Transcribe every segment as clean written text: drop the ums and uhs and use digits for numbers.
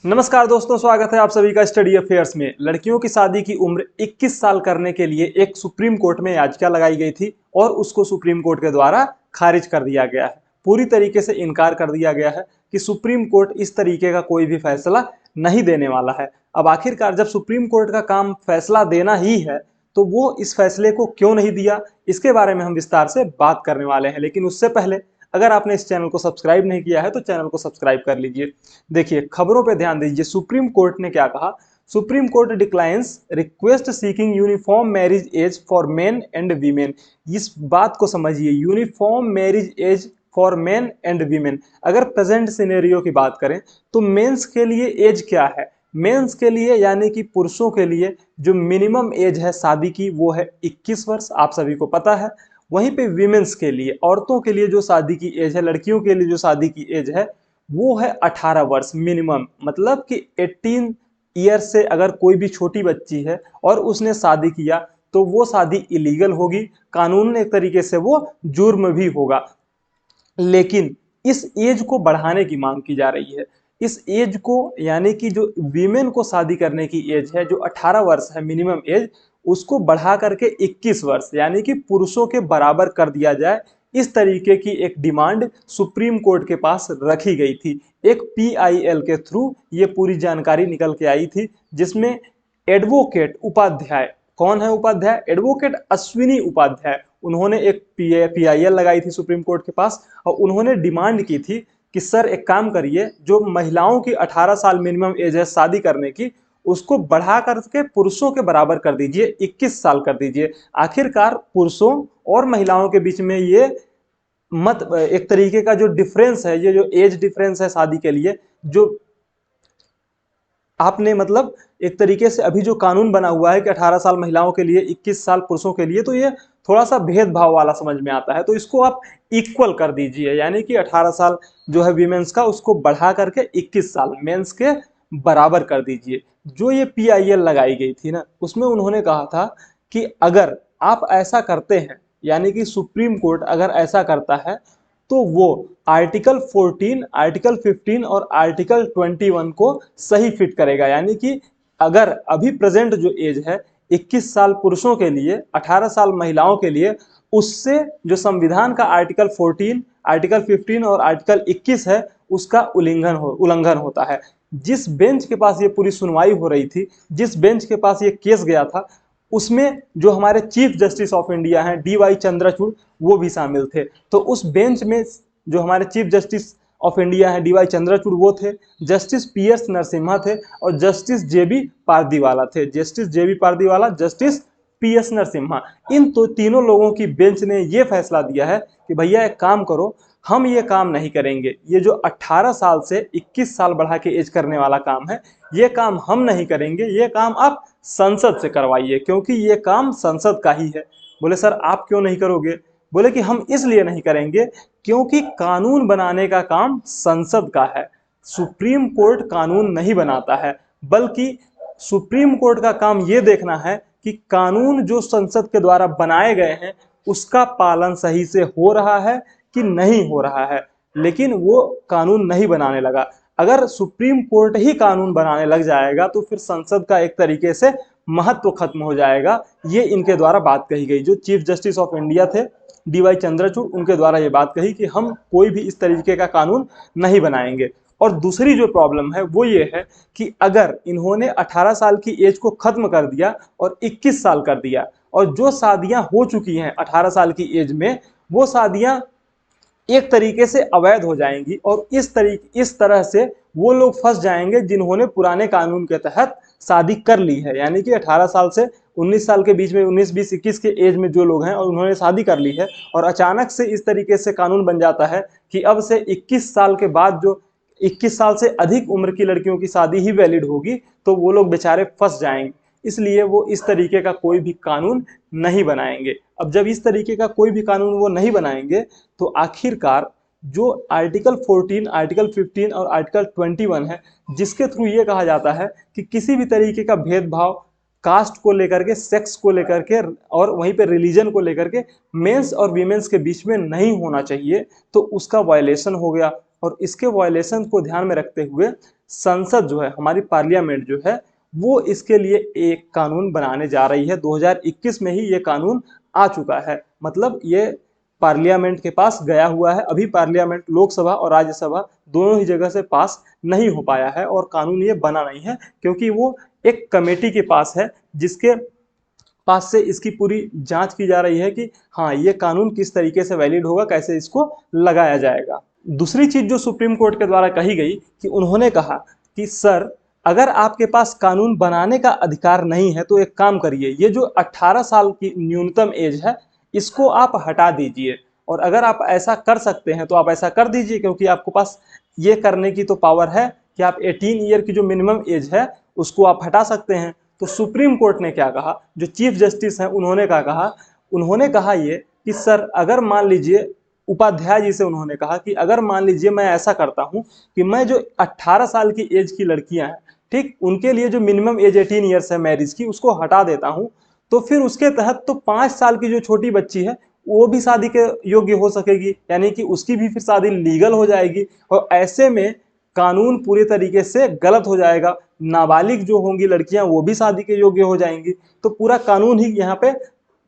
नमस्कार दोस्तों, स्वागत है आप सभी का स्टडी अफेयर्स में। लड़कियों की शादी की उम्र 21 साल करने के लिए एक सुप्रीम कोर्ट में याचिका लगाई गई थी और उसको सुप्रीम कोर्ट के द्वारा खारिज कर दिया गया है। पूरी तरीके से इनकार कर दिया गया है कि सुप्रीम कोर्ट इस तरीके का कोई भी फैसला नहीं देने वाला है। अब आखिरकार जब सुप्रीम कोर्ट का काम फैसला देना ही है तो वो इस फैसले को क्यों नहीं दिया, इसके बारे में हम विस्तार से बात करने वाले हैं। लेकिन उससे पहले अगर आपने इस चैनल को सब्सक्राइब नहीं किया है तो चैनल को सब्सक्राइब कर लीजिए। देखिए, खबरों पे ध्यान दीजिए। सुप्रीम कोर्ट ने क्या कहा? Supreme court declines request seeking uniform marriage age for men and women. इस बात को समझिए, uniform marriage age for men and women. अगर प्रेजेंट सिनेरियो की बात करें तो मेंस के लिए एज क्या है? मेंस के लिए यानी कि पुरुषों के लिए जो मिनिमम एज है शादी की वो है 21 वर्ष, आप सभी को पता है। वहीं पे वीमेंस के लिए, औरतों के लिए जो शादी की एज है, लड़कियों के लिए जो शादी की एज है वो है 18 वर्ष मिनिमम। मतलब कि 18 ईयर से अगर कोई भी छोटी बच्ची है और उसने शादी किया तो वो शादी इलीगल होगी, कानून एक तरीके से वो जुर्म भी होगा। लेकिन इस एज को बढ़ाने की मांग की जा रही है। इस एज को यानी कि जो वीमेन को शादी करने की एज है, जो 18 वर्ष है मिनिमम एज, उसको बढ़ा करके 21 वर्ष यानी कि पुरुषों के बराबर कर दिया जाए। इस तरीके की एक डिमांड सुप्रीम कोर्ट के पास रखी गई थी। एक पीआईएल के थ्रू ये पूरी जानकारी निकल के आई थी, जिसमें एडवोकेट उपाध्याय, कौन है उपाध्याय? एडवोकेट अश्विनी उपाध्याय, उन्होंने एक पीआईएल लगाई थी सुप्रीम कोर्ट के पास और उन्होंने डिमांड की थी कि सर एक काम करिए, जो महिलाओं की 18 साल मिनिमम एज है शादी करने की, उसको बढ़ा करके पुरुषों के बराबर कर दीजिए, 21 साल कर दीजिए। आखिरकार पुरुषों और महिलाओं के बीच में ये मत एक तरीके का जो डिफरेंस है, ये जो एज डिफरेंस है शादी के लिए, जो आपने मतलब एक तरीके से अभी जो कानून बना हुआ है कि 18 साल महिलाओं के लिए 21 साल पुरुषों के लिए, तो ये थोड़ा सा भेदभाव वाला समझ में आता है। तो इसको आप इक्वल कर दीजिए, यानी कि 18 साल जो है वीमेंस का, उसको बढ़ा करके 21 साल मेंस के बराबर कर दीजिए। जो ये पीआईएल लगाई गई थी ना, उसमें उन्होंने कहा था कि अगर आप ऐसा करते हैं, यानी कि सुप्रीम कोर्ट अगर ऐसा करता है तो वो आर्टिकल 14, आर्टिकल 15 और आर्टिकल 21 को सही फिट करेगा। यानी कि अगर अभी प्रेजेंट जो एज है 21 साल पुरुषों के लिए, 18 साल महिलाओं के लिए, उससे जो संविधान का आर्टिकल 14, आर्टिकल 15 और आर्टिकल 21 है उसका उल्लंघन होता है। जिस बेंच के पास ये पूरी सुनवाई हो रही थी, जिस बेंच के पास ये केस गया था, उसमें जो हमारे चीफ जस्टिस ऑफ इंडिया हैं डीवाई चंद्रचूड़, वो भी शामिल थे। तो उस बेंच में जो हमारे चीफ जस्टिस ऑफ इंडिया हैं डीवाई चंद्रचूड़ वो थे, जस्टिस पीएस नरसिम्हा थे और जस्टिस जेबी पारदीवाला थे। जस्टिस जेबी पारदीवाला, जस्टिस पीएस नरसिम्हा, इन तो तीनों लोगों की बेंच ने ये फैसला दिया है कि भैया एक काम करो, हम ये काम नहीं करेंगे। ये जो 18 साल से 21 साल बढ़ा के एज करने वाला काम है, ये काम हम नहीं करेंगे, ये काम आप संसद से करवाइए, क्योंकि ये काम संसद का ही है। बोले सर आप क्यों नहीं करोगे? बोले कि हम इसलिए नहीं करेंगे क्योंकि कानून बनाने का काम संसद का है, सुप्रीम कोर्ट कानून नहीं बनाता है। बल्कि सुप्रीम कोर्ट का काम ये देखना है कि कानून जो संसद के द्वारा बनाए गए हैं उसका पालन सही से हो रहा है कि नहीं हो रहा है। लेकिन वो कानून नहीं बनाने लगा। अगर सुप्रीम कोर्ट ही कानून बनाने लग जाएगा तो फिर संसद का एक तरीके से महत्व खत्म हो जाएगा। ये इनके द्वारा बात कही गई, जो चीफ जस्टिस ऑफ इंडिया थे डीवाई चंद्रचूड़, उनके द्वारा ये बात कही कि हम कोई भी इस तरीके का कानून नहीं बनाएंगे। और दूसरी जो प्रॉब्लम है वो ये है कि अगर इन्होंने 18 साल की एज को खत्म कर दिया और 21 साल कर दिया, और जो शादियां हो चुकी हैं 18 साल की एज में, वो शादियां एक तरीके से अवैध हो जाएंगी और इस तरह से वो लोग फंस जाएंगे जिन्होंने पुराने कानून के तहत शादी कर ली है। यानी कि 18 साल से 19 साल के बीच में, 19, 20, 21 के एज में जो लोग हैं और उन्होंने शादी कर ली है, और अचानक से इस तरीके से कानून बन जाता है कि अब से 21 साल के बाद जो 21 साल से अधिक उम्र की लड़कियों की शादी ही वैलिड होगी, तो वो लोग बेचारे फंस जाएंगे। इसलिए वो इस तरीके का कोई भी कानून नहीं बनाएंगे। अब जब इस तरीके का कोई भी कानून वो नहीं बनाएंगे तो आखिरकार जो आर्टिकल 14, आर्टिकल 15 और आर्टिकल 21 है, जिसके थ्रू ये कहा जाता है कि किसी भी तरीके का भेदभाव कास्ट को लेकर के, सेक्स को लेकर के और वहीं पे रिलीजन को लेकर के मेंस और वीमेंस के बीच में नहीं होना चाहिए, तो उसका वायलेशन हो गया। और इसके वायलेशन को ध्यान में रखते हुए संसद जो है, हमारी पार्लियामेंट जो है, वो इसके लिए एक कानून बनाने जा रही है। 2021 में ही ये कानून आ चुका है, मतलब ये पार्लियामेंट के पास गया हुआ है। अभी पार्लियामेंट, लोकसभा और राज्यसभा दोनों ही जगह से पास नहीं हो पाया है और कानून ये बना नहीं है, क्योंकि वो एक कमेटी के पास है, जिसके पास से इसकी पूरी जांच की जा रही है कि हाँ, ये कानून किस तरीके से वैलिड होगा, कैसे इसको लगाया जाएगा। दूसरी चीज जो सुप्रीम कोर्ट के द्वारा कही गई कि उन्होंने कहा कि सर, अगर आपके पास कानून बनाने का अधिकार नहीं है तो एक काम करिए, ये जो 18 साल की न्यूनतम एज है इसको आप हटा दीजिए, और अगर आप ऐसा कर सकते हैं तो आप ऐसा कर दीजिए, क्योंकि आपके पास ये करने की तो पावर है कि आप 18 ईयर की जो मिनिमम एज है उसको आप हटा सकते हैं। तो सुप्रीम कोर्ट ने क्या कहा, जो चीफ जस्टिस हैं उन्होंने क्या कहा, उन्होंने कहा ये कि सर, अगर मान लीजिए, उपाध्याय जी से उन्होंने कहा कि अगर मान लीजिए मैं ऐसा करता हूं कि मैं जो 18 साल की एज की लड़कियां हैं, ठीक, उनके लिए जो मिनिमम एज 18 ईयर्स है मैरिज की, उसको हटा देता हूं, तो फिर उसके तहत तो 5 साल की जो छोटी बच्ची है वो भी शादी के योग्य हो सकेगी, यानी कि उसकी भी फिर शादी लीगल हो जाएगी, और ऐसे में कानून पूरे तरीके से गलत हो जाएगा। नाबालिग जो होंगी लड़कियां वो भी शादी के योग्य हो जाएंगी, तो पूरा कानून ही यहाँ पे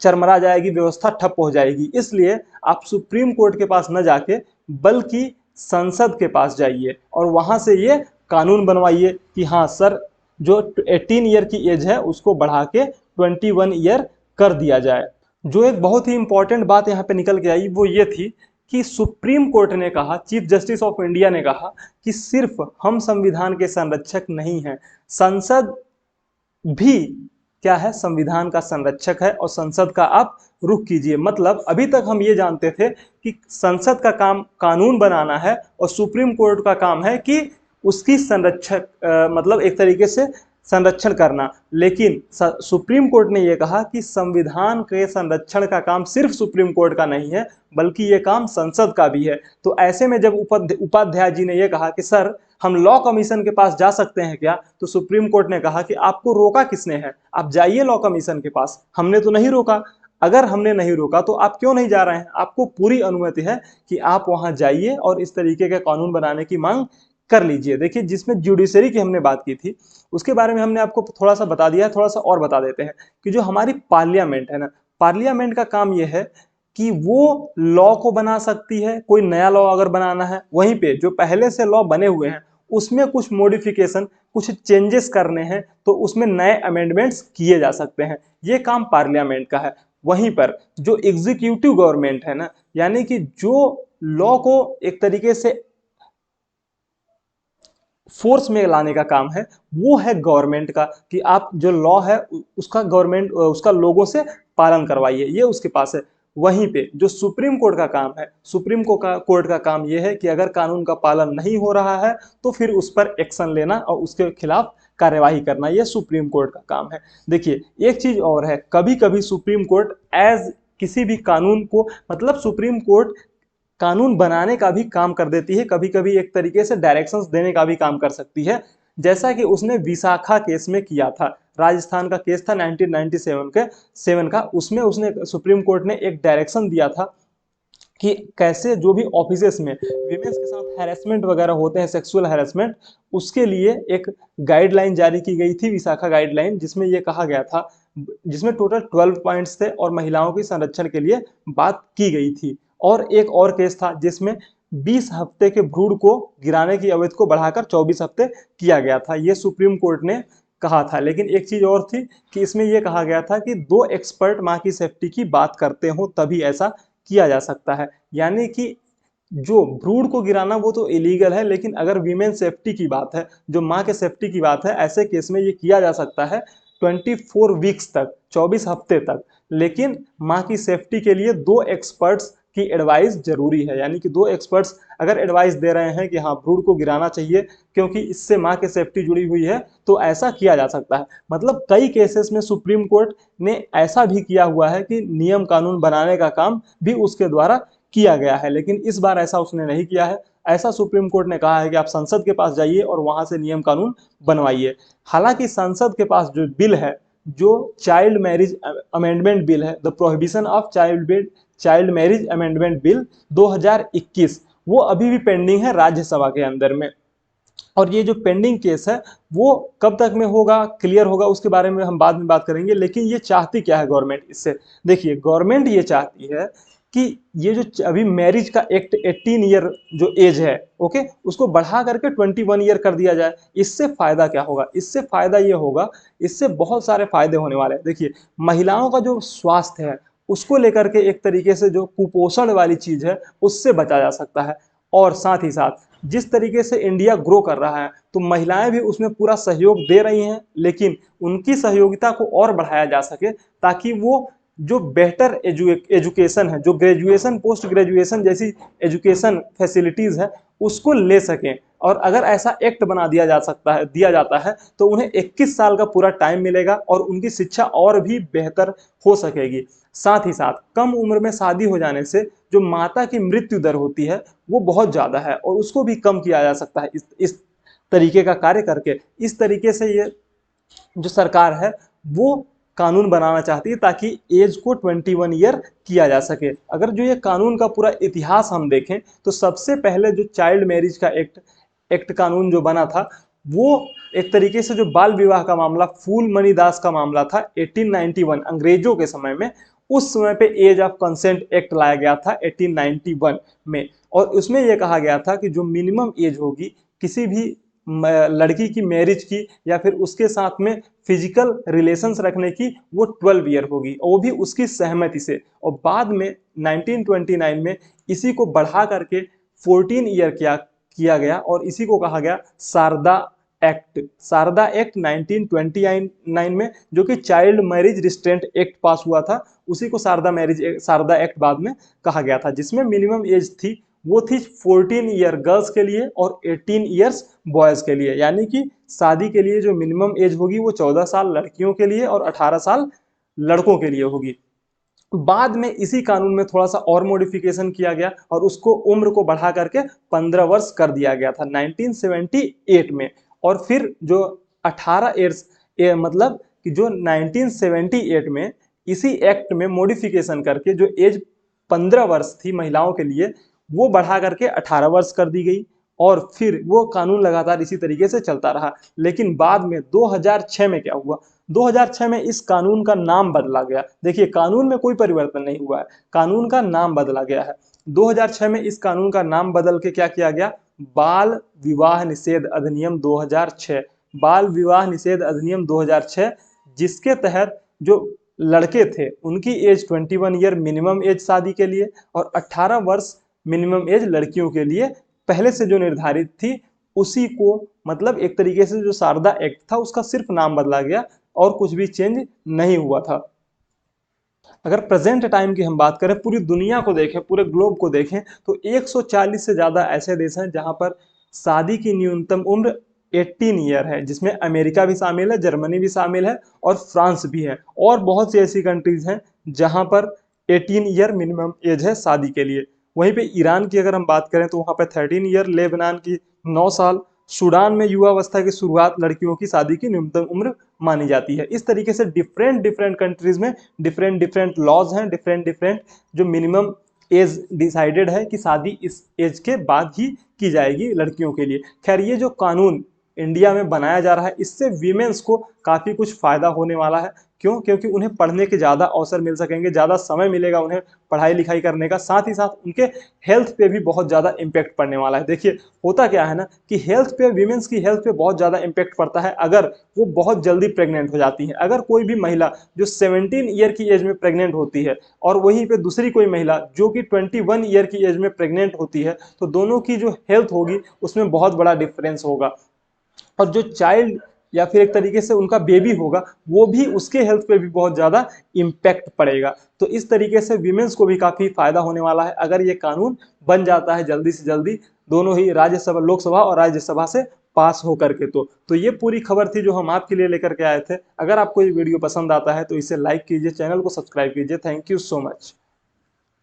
चरमरा जाएगी, व्यवस्था ठप हो जाएगी। इसलिए आप सुप्रीम कोर्ट के पास न जाके बल्कि संसद के पास जाइए और वहां से ये कानून बनवाइए कि हाँ सर, जो 18 ईयर की एज है उसको बढ़ा के 21 ईयर कर दिया जाए। जो एक बहुत ही इंपॉर्टेंट बात यहाँ पे निकल के आई वो ये थी कि सुप्रीम कोर्ट ने कहा, चीफ जस्टिस ऑफ इंडिया ने कहा कि सिर्फ हम संविधान के संरक्षक नहीं हैं, संसद भी क्या है, संविधान का संरक्षक है, और संसद का आप रुख कीजिए। मतलब अभी तक हम ये जानते थे कि संसद का काम कानून बनाना है और सुप्रीम कोर्ट का काम है कि उसकी संरक्षक मतलब एक तरीके से संरक्षण करना, लेकिन सुप्रीम कोर्ट ने यह कहा कि संविधान के संरक्षण का काम सिर्फ सुप्रीम कोर्ट का नहीं है, बल्कि यह काम संसद का भी है। तो ऐसे में जब उपाध्याय जी ने यह कहा कि सर, हम लॉ कमीशन के पास जा सकते हैं क्या, तो सुप्रीम कोर्ट ने कहा कि आपको रोका किसने है, आप जाइए लॉ कमीशन के पास, हमने तो नहीं रोका। अगर हमने नहीं रोका तो आप क्यों नहीं जा रहे हैं, आपको पूरी अनुमति है कि आप वहां जाइए और इस तरीके के कानून बनाने की मांग कर लीजिए। देखिए, जिसमें जुडिशरी की हमने बात की थी उसके बारे में हमने आपको थोड़ा सा बता दिया है, थोड़ा सा और बता देते हैं कि जो हमारी पार्लियामेंट है ना, पार्लियामेंट का काम यह है कि वो लॉ को बना सकती है। कोई नया लॉ अगर बनाना है, वहीं पे जो पहले से लॉ बने हुए हैं उसमें कुछ मॉडिफिकेशन, कुछ चेंजेस करने हैं तो उसमें नए अमेंडमेंट्स किए जा सकते हैं, ये काम पार्लियामेंट का है। वहीं पर जो एग्जीक्यूटिव गवर्नमेंट है ना, यानी कि जो लॉ को एक तरीके से फोर्स में लाने का काम है, वो है गवर्नमेंट का, कि आप जो लॉ है उसका गवर्नमेंट उसका लोगों से पालन करवाइए, ये उसके पास है। वहीं पे जो सुप्रीम कोर्ट का काम है, सुप्रीम कोर्ट का काम यह है कि अगर कानून का पालन नहीं हो रहा है तो फिर उस पर एक्शन लेना और उसके खिलाफ कार्यवाही करना, यह सुप्रीम कोर्ट का काम है। देखिए, एक चीज और है, कभी कभी सुप्रीम कोर्ट एज किसी भी कानून को, मतलब सुप्रीम कोर्ट कानून बनाने का भी काम कर देती है, कभी कभी एक तरीके से डायरेक्शंस देने का भी काम कर सकती है, जैसा कि उसने विशाखा केस में किया था। राजस्थान का केस था 1997 का, उसमें उसने सुप्रीम कोर्ट ने एक डायरेक्शन दिया था कि कैसे जो भी ऑफिसेस में विमेंस के साथ हैरेसमेंट वगैरह होते हैं, सेक्सुअल हैरेसमेंट, उसके लिए एक गाइडलाइन जारी की गई थी, विशाखा गाइडलाइन, जिसमें यह कहा गया था, जिसमें टोटल 12 पॉइंट्स थे और महिलाओं के संरक्षण के लिए बात की गई थी। और एक और केस था जिसमें 20 हफ्ते के भ्रूण को गिराने की अवधि को बढ़ाकर 24 हफ्ते किया गया था, ये सुप्रीम कोर्ट ने कहा था। लेकिन एक चीज और थी कि इसमें यह कहा गया था कि 2 एक्सपर्ट मां की सेफ्टी की बात करते हो तभी ऐसा किया जा सकता है, यानी कि जो भ्रूण को गिराना वो तो इलीगल है, लेकिन अगर वीमेन सेफ्टी की बात है, जो माँ के सेफ्टी की बात है, ऐसे केस में ये किया जा सकता है 24 वीक्स तक, 24 हफ्ते तक। लेकिन माँ की सेफ्टी के लिए 2 एक्सपर्ट्स की एडवाइस जरूरी है, यानी कि 2 एक्सपर्ट्स अगर एडवाइस दे रहे हैं कि हाँ, भ्रूण को गिराना चाहिए क्योंकि इससे माँ की सेफ्टी जुड़ी हुई है, तो ऐसा किया जा सकता है। मतलब कई केसेस में सुप्रीम कोर्ट ने ऐसा भी किया हुआ है कि नियम कानून बनाने का काम भी उसके द्वारा किया गया है, लेकिन इस बार ऐसा उसने नहीं किया है। ऐसा सुप्रीम कोर्ट ने कहा है कि आप संसद के पास जाइए और वहां से नियम कानून बनवाइए। हालांकि संसद के पास जो बिल है, जो चाइल्ड मैरिज अमेंडमेंट बिल है, the prohibition of child marriage amendment bill 2021, वो अभी भी पेंडिंग है राज्यसभा के अंदर में। और ये जो पेंडिंग केस है वो कब तक में होगा, क्लियर होगा, उसके बारे में हम बाद में बात करेंगे। लेकिन ये चाहती क्या है गवर्नमेंट इससे, देखिए गवर्नमेंट ये चाहती है कि ये जो अभी मैरिज का एक्ट 18 ईयर जो एज है, ओके, उसको बढ़ा करके 21 ईयर कर दिया जाए। इससे फायदा क्या होगा, इससे फायदा ये होगा, इससे बहुत सारे फायदे होने वाले हैं। देखिए महिलाओं का जो स्वास्थ्य है उसको लेकर के एक तरीके से जो कुपोषण वाली चीज है उससे बचा जा सकता है। और साथ ही साथ जिस तरीके से इंडिया ग्रो कर रहा है तो महिलाएं भी उसमें पूरा सहयोग दे रही हैं, लेकिन उनकी सहयोगिता को और बढ़ाया जा सके ताकि वो जो बेहतर एजुकेशन है, जो ग्रेजुएशन पोस्ट ग्रेजुएशन जैसी एजुकेशन फैसिलिटीज है उसको ले सकें। और अगर ऐसा एक्ट बना दिया जाता है तो उन्हें 21 साल का पूरा टाइम मिलेगा और उनकी शिक्षा और भी बेहतर हो सकेगी। साथ ही साथ कम उम्र में शादी हो जाने से जो माता की मृत्यु दर होती है वो बहुत ज्यादा है और उसको भी कम किया जा सकता है इस तरीके का कार्य करके। इस तरीके से ये जो सरकार है वो कानून बनाना चाहती है ताकि एज को 21 ईयर किया जा सके। अगर जो ये कानून का पूरा इतिहास हम देखें तो सबसे पहले जो चाइल्ड मैरिज का एक्ट कानून जो बना था वो एक तरीके से जो बाल विवाह का मामला, फूल मणि दास का मामला था 1891 अंग्रेजों के समय में। उस समय पे एज ऑफ कंसेंट एक्ट लाया गया था 1891 में, और उसमें यह कहा गया था कि जो मिनिमम एज होगी किसी भी लड़की की मैरिज की या फिर उसके साथ में फिजिकल रिलेशंस रखने की वो 12 ईयर होगी, और वो भी उसकी सहमति से। और बाद में 1929 में इसी को बढ़ा करके 14 ईयर किया गया और इसी को कहा गया शारदा एक्ट। शारदा एक्ट 1929 में, जो कि चाइल्ड मैरिज रिस्ट्रेंट एक्ट पास हुआ था, उसी को शारदा एक्ट बाद में कहा गया था, जिसमें मिनिमम एज थी वो थी 14 ईयर गर्ल्स के लिए और 18 ईयर्स बॉयज के लिए। यानी कि शादी के लिए जो मिनिमम एज होगी वो 14 साल लड़कियों के लिए और 18 साल लड़कों के लिए होगी। बाद में इसी कानून में थोड़ा सा और मॉडिफिकेशन किया गया और उसको उम्र को बढ़ा करके 15 वर्ष कर दिया गया था 1978 में। और फिर जो 18 ईयर्स मतलब कि जो 1978 में इसी एक्ट में मॉडिफिकेशन करके जो एज 15 वर्ष थी महिलाओं के लिए वो बढ़ा करके 18 वर्ष कर दी गई। और फिर वो कानून लगातार इसी तरीके से चलता रहा। लेकिन बाद में 2006 में क्या हुआ, 2006 में इस कानून का नाम बदला गया। देखिए कानून में कोई परिवर्तन नहीं हुआ है, कानून का नाम बदला गया है। 2006 में इस कानून का नाम बदल के क्या किया गया, बाल विवाह निषेध अधिनियम 2006। बाल विवाह निषेध अधिनियम 2006, जिसके तहत जो लड़के थे उनकी एज 21 ईयर मिनिमम एज शादी के लिए और 18 वर्ष मिनिमम एज लड़कियों के लिए पहले से जो निर्धारित थी उसी को, मतलब एक तरीके से जो शारदा एक्ट था उसका सिर्फ नाम बदला गया और कुछ भी चेंज नहीं हुआ था। अगर प्रेजेंट टाइम की हम बात करें, पूरी दुनिया को देखें, पूरे ग्लोब को देखें तो 140 से ज़्यादा ऐसे देश हैं जहां पर शादी की न्यूनतम उम्र 18 ईयर है, जिसमें अमेरिका भी शामिल है, जर्मनी भी शामिल है और फ्रांस भी है। और बहुत सी ऐसी कंट्रीज हैं जहां पर 18 ईयर मिनिमम एज है शादी के लिए। वहीं पे ईरान की अगर हम बात करें तो वहां पे 13 ईयर, लेबनान की 9 साल, सूडान में युवावस्था की शुरुआत लड़कियों की शादी की न्यूनतम उम्र मानी जाती है। इस तरीके से डिफरेंट डिफरेंट कंट्रीज में डिफरेंट डिफरेंट लॉज हैं, डिफरेंट डिफरेंट जो मिनिमम एज डिसाइडेड है कि शादी इस एज के बाद ही की जाएगी लड़कियों के लिए। खैर ये जो कानून इंडिया में बनाया जा रहा है इससे वीमेंस को काफ़ी कुछ फ़ायदा होने वाला है। क्यों? क्योंकि उन्हें पढ़ने के ज़्यादा अवसर मिल सकेंगे, ज़्यादा समय मिलेगा उन्हें पढ़ाई लिखाई करने का। साथ ही साथ उनके हेल्थ पे भी बहुत ज़्यादा इम्पैक्ट पड़ने वाला है। देखिए होता क्या है ना कि हेल्थ पे, वीमेंस की हेल्थ पे बहुत ज़्यादा इम्पैक्ट पड़ता है अगर वो बहुत जल्दी प्रेग्नेंट हो जाती है। अगर कोई भी महिला जो 17 ईयर की एज में प्रेग्नेंट होती है और वहीं पे दूसरी कोई महिला जो कि 21 ईयर की एज में प्रेग्नेंट होती है तो दोनों की जो हेल्थ होगी उसमें बहुत बड़ा डिफरेंस होगा। और जो चाइल्ड या फिर एक तरीके से उनका बेबी होगा वो भी, उसके हेल्थ पे भी बहुत ज़्यादा इम्पैक्ट पड़ेगा। तो इस तरीके से वीमेंस को भी काफ़ी फायदा होने वाला है अगर ये कानून बन जाता है जल्दी से जल्दी, दोनों ही राज्यसभा, लोकसभा और राज्यसभा से पास हो करके। तो ये पूरी खबर थी जो हम आपके लिए लेकर के आए थे। अगर आपको ये वीडियो पसंद आता है तो इसे लाइक कीजिए, चैनल को सब्सक्राइब कीजिए। Thank you so much.